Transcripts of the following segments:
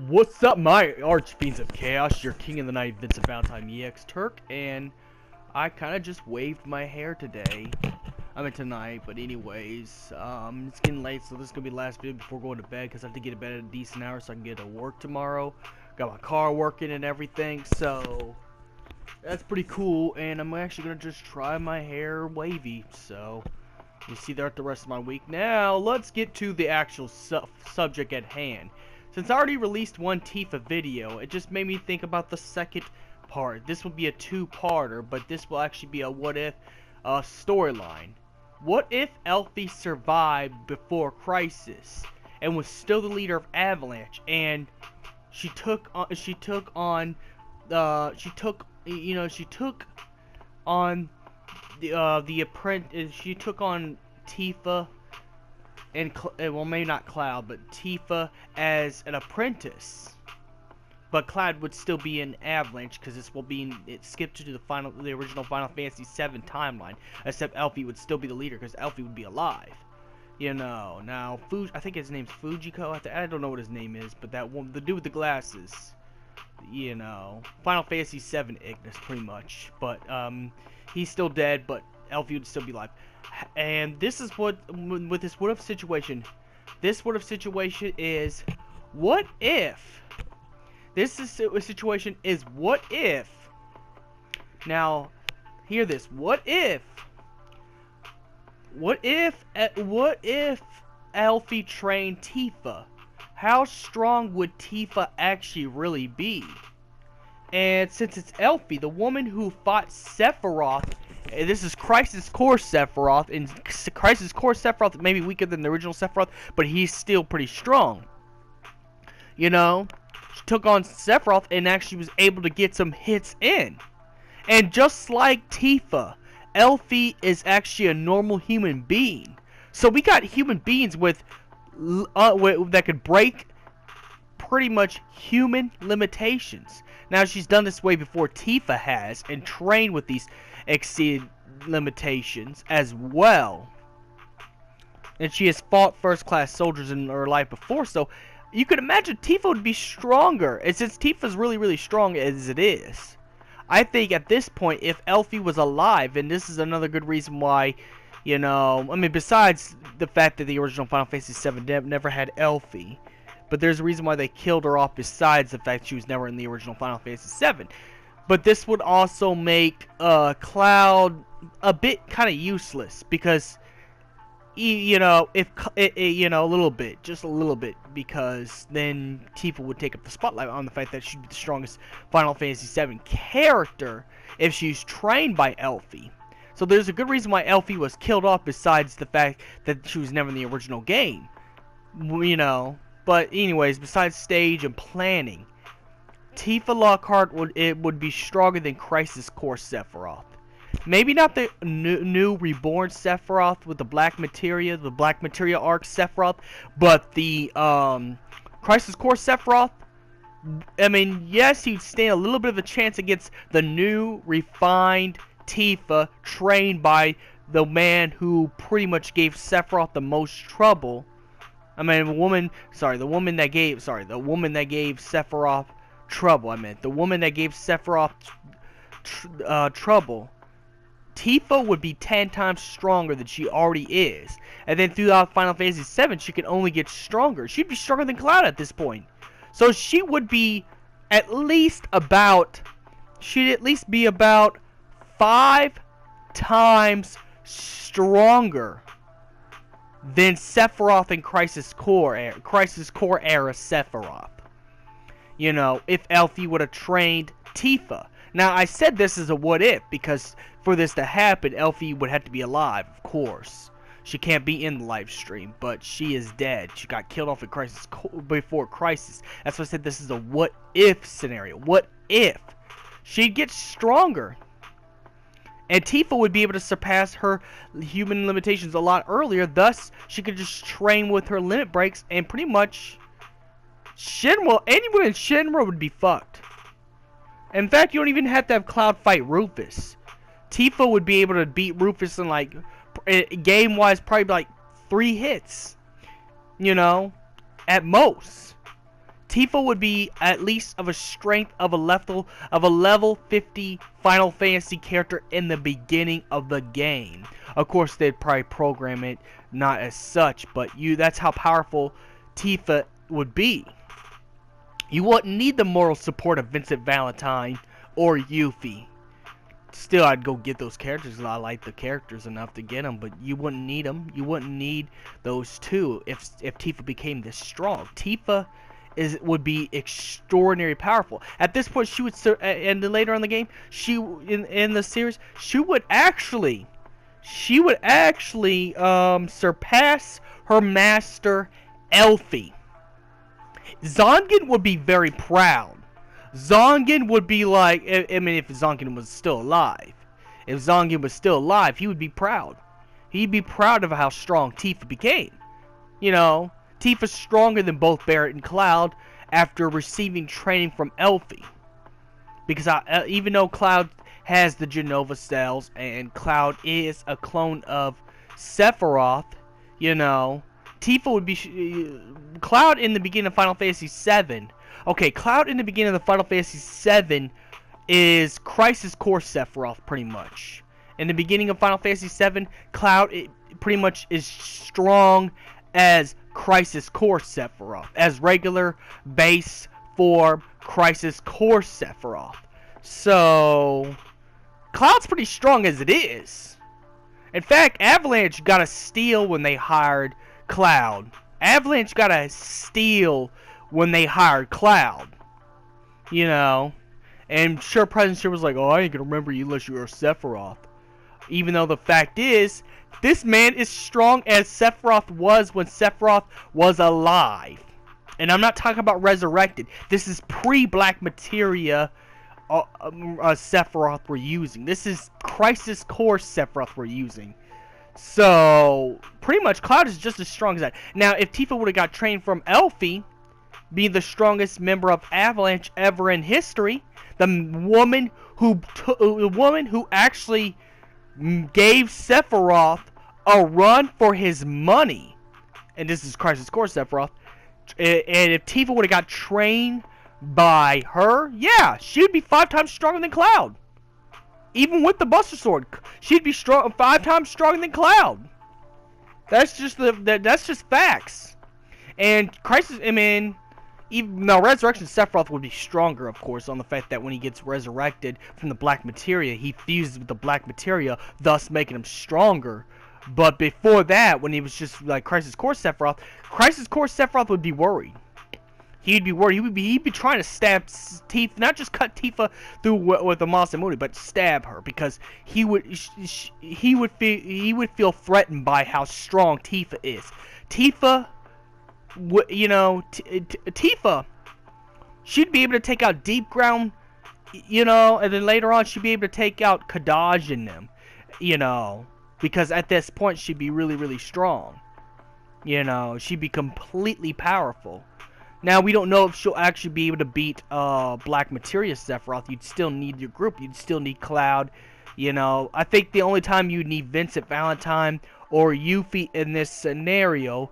What's up, my archfiends of chaos? Your king of the night, Vincent Valentine EX Turk, and I kind of just waved my hair today. I mean tonight, but anyways, it's getting late, so this is gonna be the last video before going to bed because I have to get to bed at a decent hour so I can get to work tomorrow. Got my car working and everything, so that's pretty cool. And I'm actually gonna just try my hair wavy, so you see that the rest of my week. Now let's get to the actual subject at hand. Since I already released one Tifa video, it just made me think about the second part. This will be a two-parter, but this will actually be a what-if storyline. What if Elfie survived before Crisis and was still the leader of Avalanche, and she took on the apprentice. She took on Tifa. And well, maybe not Cloud, but Tifa as an apprentice. But Cloud would still be in Avalanche because this will be it skipped to the original Final Fantasy VII timeline. Except Elfie would still be the leader because Elfie would be alive. You know, now I think his name's Fujiko. I don't know what his name is, but that one, the dude with the glasses. You know, Final Fantasy VII Ignis, pretty much. But he's still dead, but Elfie would still be alive. And this is what, with this what if situation, this what if situation is, what if, this is a situation is what if, now, hear this, what if Elfie trained Tifa? How strong would Tifa actually really be? And since it's Elfie, the woman who fought Sephiroth, this is Crisis Core Sephiroth, and Crisis Core Sephiroth may be weaker than the original Sephiroth, but he's still pretty strong. You know, she took on Sephiroth and actually was able to get some hits in. And just like Tifa, Elfie is actually a normal human being. So we got human beings that could break pretty much human limitations. Now, she's done this way before Tifa has, and trained with these exceeded limitations as well. And she has fought first-class soldiers in her life before, so you could imagine Tifa would be stronger. And since Tifa's really, really strong as it is, I think at this point, if Elfie was alive, and this is another good reason why, you know, I mean, besides the fact that the original Final Fantasy VII never had Elfie, but there's a reason why they killed her off besides the fact she was never in the original Final Fantasy VII. But this would also make Cloud a bit kind of useless because, you know, a little bit, just a little bit, because then Tifa would take up the spotlight on the fact that she'd be the strongest Final Fantasy VII character if she's trained by Elfie. So there's a good reason why Elfie was killed off besides the fact that she was never in the original game. You know. But anyways, besides stage and planning, Tifa Lockhart would be stronger than Crisis Core Sephiroth. Maybe not the new reborn Sephiroth with the Black Materia arc Sephiroth, but the Crisis Core Sephiroth. I mean, yes, he'd stand a little bit of a chance against the new refined Tifa, trained by the man who pretty much gave Sephiroth the most trouble. I mean, the woman that gave Sephiroth trouble. The woman that gave Sephiroth trouble. Tifa would be 10 times stronger than she already is. And then throughout Final Fantasy VII, she can only get stronger. She'd be stronger than Cloud at this point. So she would be at least about 5 times stronger than Sephiroth and Crisis Core era Sephiroth. You know, if Elfie would have trained Tifa. Now, I said this is a what if, because for this to happen, Elfie would have to be alive, of course. She can't be in the live stream, but she is dead. She got killed off in before Crisis. That's why I said this is a what if scenario. What if she'd get stronger? And Tifa would be able to surpass her human limitations a lot earlier. Thus, she could just train with her limit breaks, and pretty much anyone in Shinra would be fucked. In fact, you don't even have to have Cloud fight Rufus. Tifa would be able to beat Rufus in, like, game-wise, probably like 3 hits. You know, at most. Tifa would be at least of a strength of a level 50 Final Fantasy character in the beginning of the game. Of course, they'd probably program it not as such, but that's how powerful Tifa would be. You wouldn't need the moral support of Vincent Valentine or Yuffie. Still, I'd go get those characters because I like the characters enough to get them, but you wouldn't need them. You wouldn't need those two if Tifa became this strong. Tifa would be extraordinarily powerful. At this point, she would, and then later on in the game, in the series, she would actually surpass her master Elfie. Zongan would be very proud. Zongan would be like, I mean, if Zongan was still alive. If Zongan was still alive, he would be proud. He'd be proud of how strong Tifa became. You know, Tifa's stronger than both Barret and Cloud after receiving training from Elfie. Because even though Cloud has the Jenova cells and Cloud is a clone of Sephiroth, you know, Tifa would be... Cloud in the beginning of Final Fantasy VII. Okay, Cloud in the beginning of the Final Fantasy VII is Crisis Core Sephiroth, pretty much. In the beginning of Final Fantasy VII, Cloud pretty much is strong as Crisis Core Sephiroth. As regular base for Crisis Core Sephiroth. So, Cloud's pretty strong as it is. In fact, Avalanche got a steal when they hired Cloud. Avalanche got a steal when they hired Cloud. You know. And sure, President Sure was like, oh, I ain't gonna remember you unless you're a Sephiroth. Even though the fact is, this man is strong as Sephiroth was when Sephiroth was alive. And I'm not talking about resurrected. This is pre-Black Materia Sephiroth we're using. This is Crisis Core Sephiroth we're using. So, pretty much Cloud is just as strong as that. Now, if Tifa would have got trained from Elfie, being the strongest member of Avalanche ever in history, the woman who actually gave Sephiroth a run for his money, and this is Crisis Core Sephiroth, and if Tifa would have got trained by her, yeah, she would be 5 times stronger than Cloud. Even with the Buster Sword, she'd be 5 times stronger than Cloud. That's just that's just facts. And even though Resurrection Sephiroth would be stronger, of course, on the fact that when he gets resurrected from the Black Materia, he fuses with the Black Materia, thus making him stronger. But before that, when he was just like Crisis Core Sephiroth would be worried. He'd be worried. He'd be trying to stab Tifa, not just cut Tifa through with the Masamune, but stab her because he would feel threatened by how strong Tifa is. Tifa, you know, Tifa, she'd be able to take out Deep Ground, you know, and then later on she'd be able to take out Kadaj in them, you know, because at this point she'd be really, really strong. You know, she'd be completely powerful. Now, we don't know if she'll actually be able to beat Black Materia Sephiroth. You'd still need your group. You'd still need Cloud. You know, I think the only time you'd need Vincent Valentine or Yuffie in this scenario,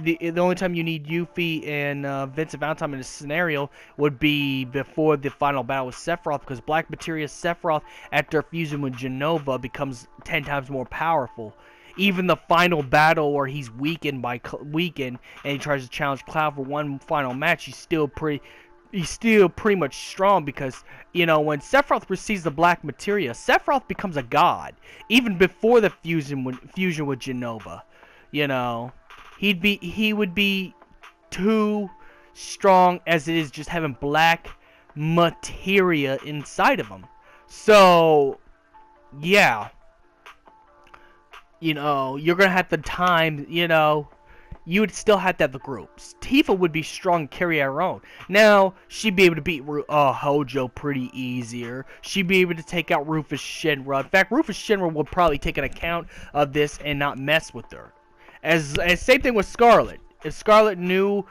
the only time you need Yuffie and Vincent Valentine in this scenario would be before the final battle with Sephiroth, because Black Materia Sephiroth, after fusion with Jenova, becomes 10 times more powerful. Even the final battle where he's weakened and he tries to challenge Cloud for one final match, he's still pretty much strong, because, you know, when Sephiroth receives the Black Materia, Sephiroth becomes a god even before the fusion with Jenova. You know, he would be too strong as it is just having Black Materia inside of him. So, yeah. You know, you're going to have the time, you know, you would still have to have the groups. Tifa would be strong and carry her own. Now, she'd be able to beat Hojo pretty easier. She'd be able to take out Rufus Shinra. In fact, Rufus Shinra would probably take an account of this and not mess with her. As same thing with Scarlet. If Scarlet knew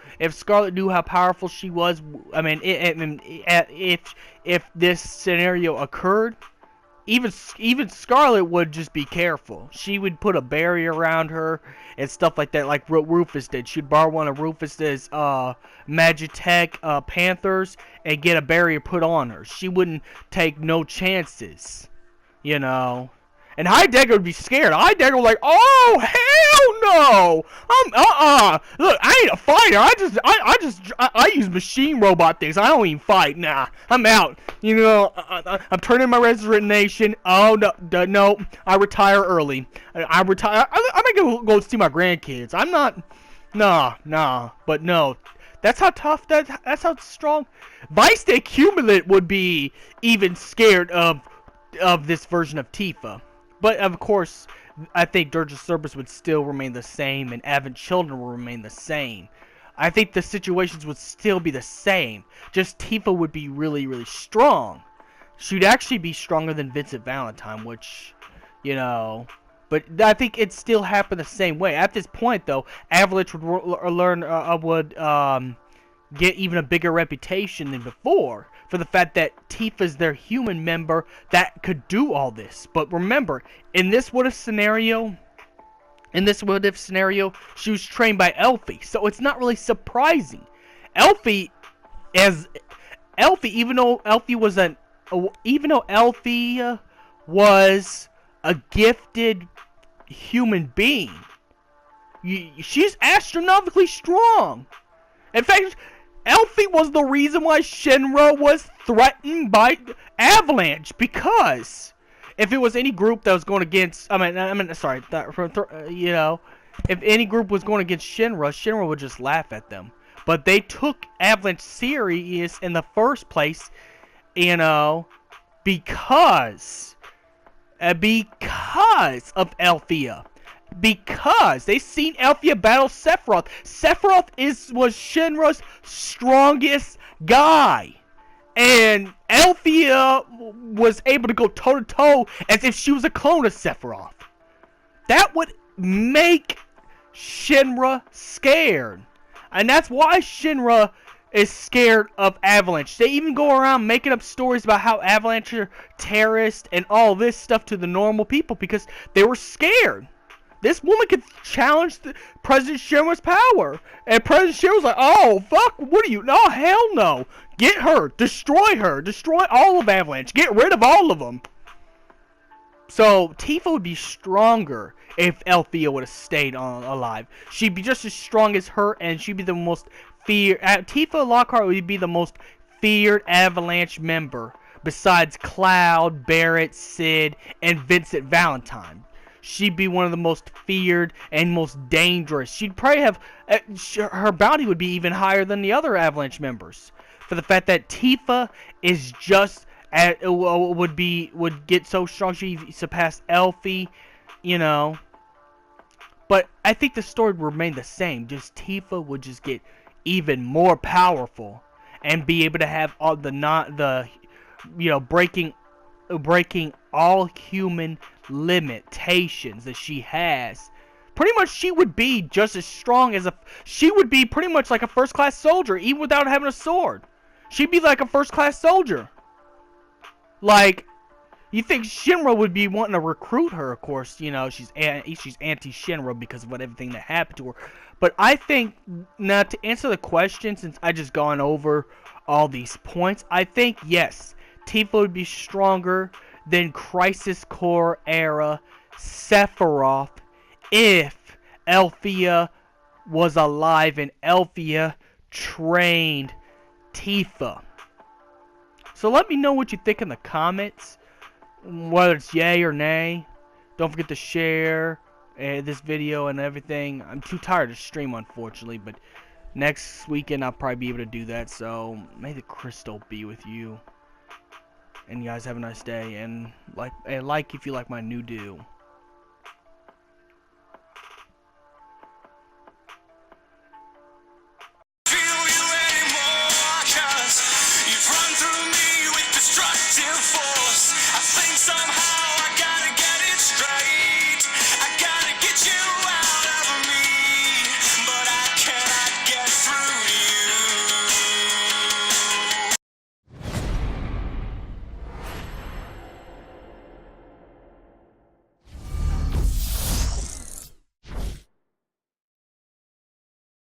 how powerful she was, I mean, if this scenario occurred, even Scarlet would just be careful. She would put a barrier around her and stuff like that, like what Rufus did. She'd borrow one of Rufus's Magitech Panthers and get a barrier put on her. She wouldn't take no chances, you know. And Heidegger would be scared. Heidegger would like, oh hell no! Look, I ain't a fighter. I use machine robot things. I don't even fight. Nah, I'm out. You know, I'm turning my resignation. Oh no, I retire early. I retire. I might go see my grandkids. I'm not. Nah. But no, that's how tough. That's how strong. Vice the Accumulate would be even scared of this version of Tifa. But of course, I think Dirge of Cerberus would still remain the same, and Advent Children will remain the same. I think the situations would still be the same. Just Tifa would be really, really strong. She'd actually be stronger than Vincent Valentine, which, you know. But I think it still happened the same way. At this point, though, Avalanche would get even a bigger reputation than before, for the fact that Tifa's their human member that could do all this. But remember, in this what if scenario, she was trained by Elfie, so it's not really surprising. Elfie, even though Elfie was a gifted human being, she's astronomically strong. In fact, Elfie was the reason why Shinra was threatened by Avalanche, because if it was any group that was going against, if any group was going against Shinra would just laugh at them. But they took Avalanche serious in the first place, you know, because of Elfia. Because they seen Elfia battle Sephiroth. Sephiroth was Shinra's strongest guy. And Elfia was able to go toe-to-toe as if she was a clone of Sephiroth. That would make Shinra scared. And that's why Shinra is scared of Avalanche. They even go around making up stories about how Avalanche are terrorists and all this stuff to the normal people because they were scared. This woman could challenge President Shinra's power. And President Shinra was like, oh, fuck, what are you? No, hell no. Get her. Destroy her. Destroy all of Avalanche. Get rid of all of them. So, Tifa would be stronger if Elfia would have stayed alive. She'd be just as strong as her, and she'd be the most feared. Tifa Lockhart would be the most feared Avalanche member, besides Cloud, Barrett, Sid, and Vincent Valentine. She'd be one of the most feared and most dangerous. She'd probably have her bounty would be even higher than the other Avalanche members, for the fact that Tifa is just would get so strong she surpassed Elfie, you know. But I think the story would remain the same. Just Tifa would just get even more powerful and be able to have all breaking all human limitations that she has. Pretty much she would be just as strong as she would be pretty much like a first class soldier, even without having a sword. She'd be like a first class soldier. Like, you think Shinra would be wanting to recruit her, of course, you know, she's anti-Shinra because of everything that happened to her. But I think, now to answer the question, since I just gone over all these points, I think, yes, Tifa would be stronger than Crisis Core era Sephiroth if Elfia was alive and Elfia trained Tifa. So let me know what you think in the comments, whether it's yay or nay. Don't forget to share this video and everything. I'm too tired to stream, unfortunately, but next weekend I'll probably be able to do that. So may the crystal be with you. And you guys have a nice day, and like if you like my new do.